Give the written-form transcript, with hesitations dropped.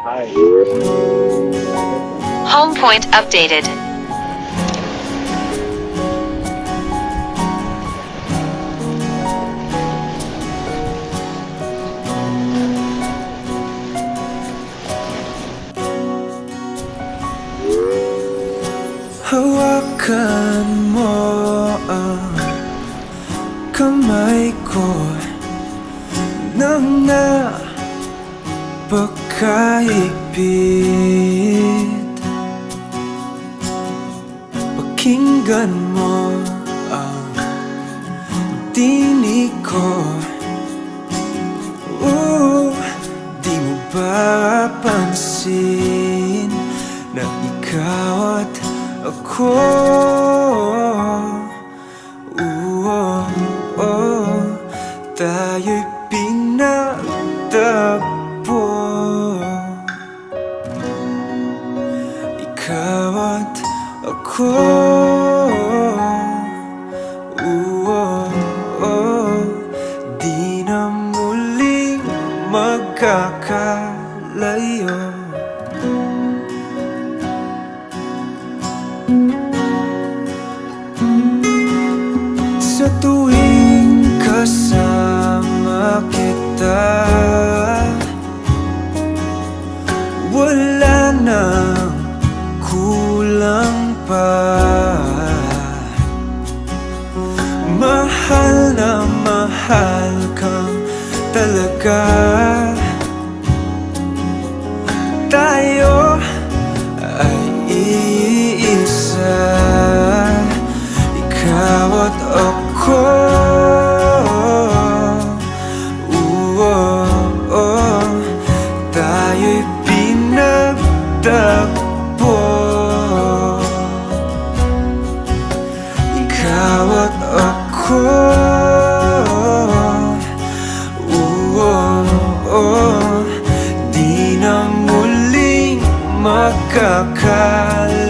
Hi. Home point updated. Hawakan mo ang kamay ko nang napakahigpit. Pakinggan mo ang tinig ko. Di mo ba pansin na ikaw at ako? Tayo'y pinagtagpo. Ikaw at ako. Di na muling magkakalayo. Sa tuwing kasama kita, wala nang kulang pa. Mahal na mahal kang talaga. Tayo ay iisa, ikaw at ako. Tayo'y pinagtagpo. Ikaw at ako. Di na muling magkakalayo.